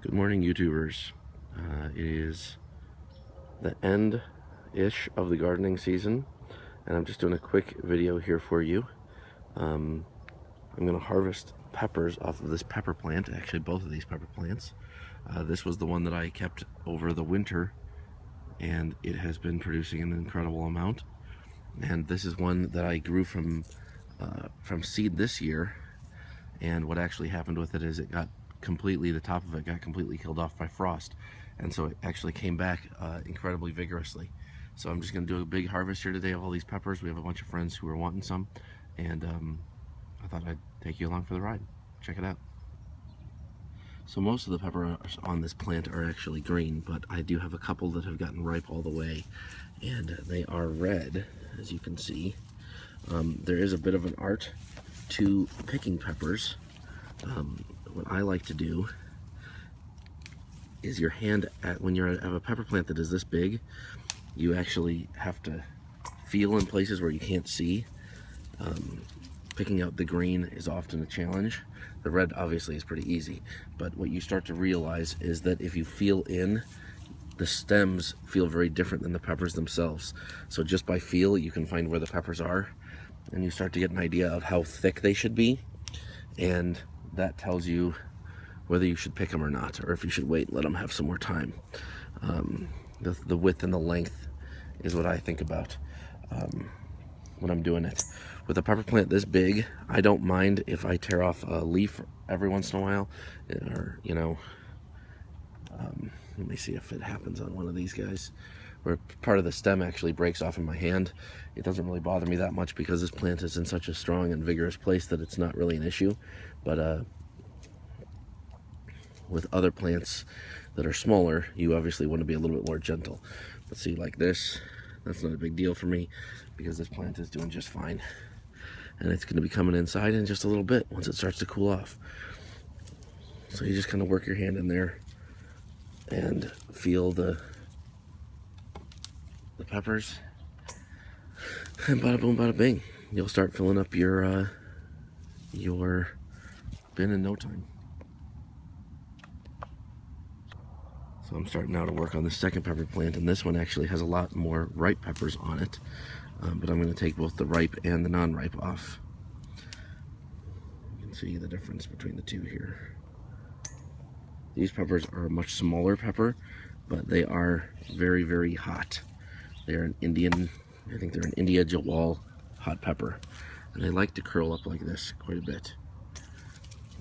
Good morning, YouTubers. It is the end-ish of the gardening season, and I'm just doing a quick video here for you. I'm going to harvest peppers off of this pepper plant, actually both of these pepper plants. This was the one that I kept over the winter, and it has been producing an incredible amount. And this is one that I grew from seed this year, and what actually happened with it is it got completely, the top of it got completely killed off by frost, and so it actually came back incredibly vigorously. So I'm just going to do a big harvest here today of all these peppers. We have a bunch of friends who are wanting some, and I thought I'd take you along for the ride. Check it out. So most of the peppers on this plant are actually green, but I do have a couple that have gotten ripe all the way, and they are red, as you can see. There is a bit of an art to picking peppers. What I like to do is your hand, when you have a pepper plant that is this big, you actually have to feel in places where you can't see. Picking out the green is often a challenge. The red obviously is pretty easy, but what you start to realize is that if you feel in, the stems feel very different than the peppers themselves. So just by feel, you can find where the peppers are, and you start to get an idea of how thick they should be, and that tells you whether you should pick them or not, or if you should wait and let them have some more time. The width and the length is what I think about when I'm doing it. With a pepper plant this big, I don't mind if I tear off a leaf every once in a while, or, you know, let me see if it happens on one of these guys, where part of the stem actually breaks off in my hand. It doesn't really bother me that much because this plant is in such a strong and vigorous place that it's not really an issue. But with other plants that are smaller, you obviously want to be a little bit more gentle. But see, like this, that's not a big deal for me because this plant is doing just fine. And it's going to be coming inside in just a little bit once it starts to cool off. So you just kind of work your hand in there and feel the peppers, and bada boom, bada bing. You'll start filling up your bin in no time. So I'm starting now to work on the second pepper plant, and this one actually has a lot more ripe peppers on it, but I'm going to take both the ripe and the non-ripe off. You can see the difference between the two here. These peppers are a much smaller pepper, but they are very, very hot. They're an Indian, I think they're an India Jawal hot pepper, and they like to curl up like this quite a bit.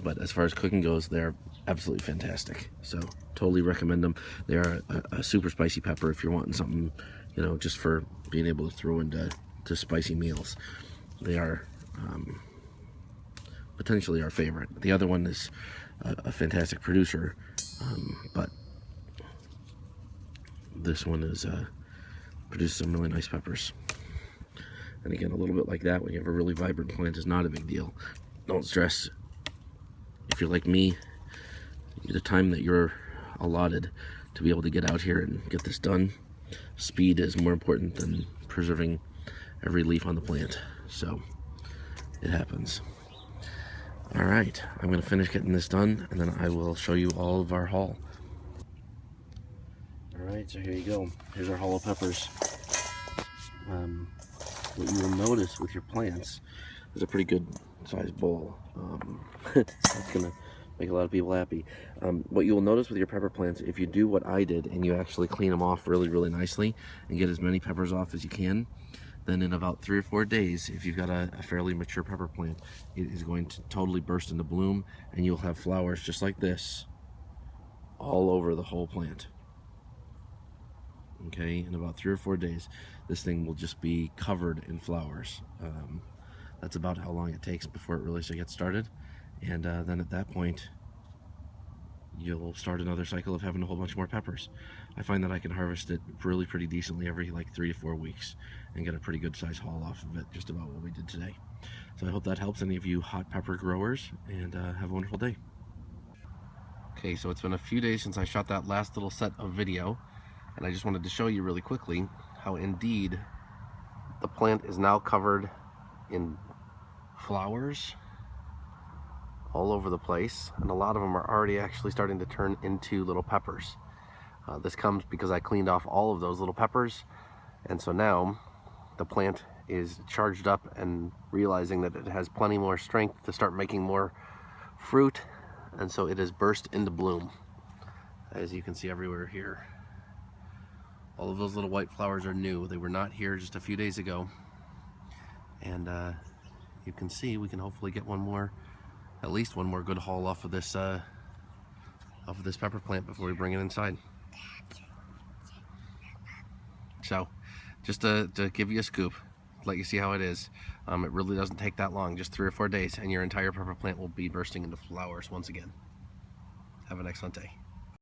But as far as cooking goes, they're absolutely fantastic. So totally recommend them. They are a super spicy pepper if you're wanting something, you know, just for being able to throw into spicy meals. They are potentially our favorite. The other one is a fantastic producer, but this one is produces some really nice peppers. And again, a little bit like that, when you have a really vibrant plant, is not a big deal. Don't stress. If you're like me, the time that you're allotted to be able to get out here and get this done, speed is more important than preserving every leaf on the plant. So it happens. All right, I'm going to finish getting this done, and then I will show you all of our haul. All right, so here you go. Here's our haul of peppers. What you will notice with your plants is a pretty good sized bowl. That's gonna make a lot of people happy. What you will notice with your pepper plants, if you do what I did and you actually clean them off really, really nicely and get as many peppers off as you can, then in about 3 or 4 days, if you've got a fairly mature pepper plant, it is going to totally burst into bloom, and you'll have flowers just like this all over the whole plant. Okay, in about 3 or 4 days, this thing will just be covered in flowers. That's about how long it takes before it really gets started, and then at that point, you'll start another cycle of having a whole bunch more peppers. I find that I can harvest it really pretty decently every like 3 to 4 weeks and get a pretty good size haul off of it, just about what we did today. So I hope that helps any of you hot pepper growers, and have a wonderful day. Okay, so it's been a few days since I shot that last little set of video, and I just wanted to show you really quickly how indeed the plant is now covered in flowers all over the place, and a lot of them are already actually starting to turn into little peppers. This comes because I cleaned off all of those little peppers, and so now the plant is charged up and realizing that it has plenty more strength to start making more fruit, and so it has burst into bloom, as you can see everywhere here. All of those little white flowers are new. They were not here just a few days ago, and you can see we can hopefully get one more, at least one more good haul off of this pepper plant before we bring it inside. So just to give you a scoop, let you see how it is, it really doesn't take that long, just 3 or 4 days, and your entire pepper plant will be bursting into flowers once again. Have an excellent day.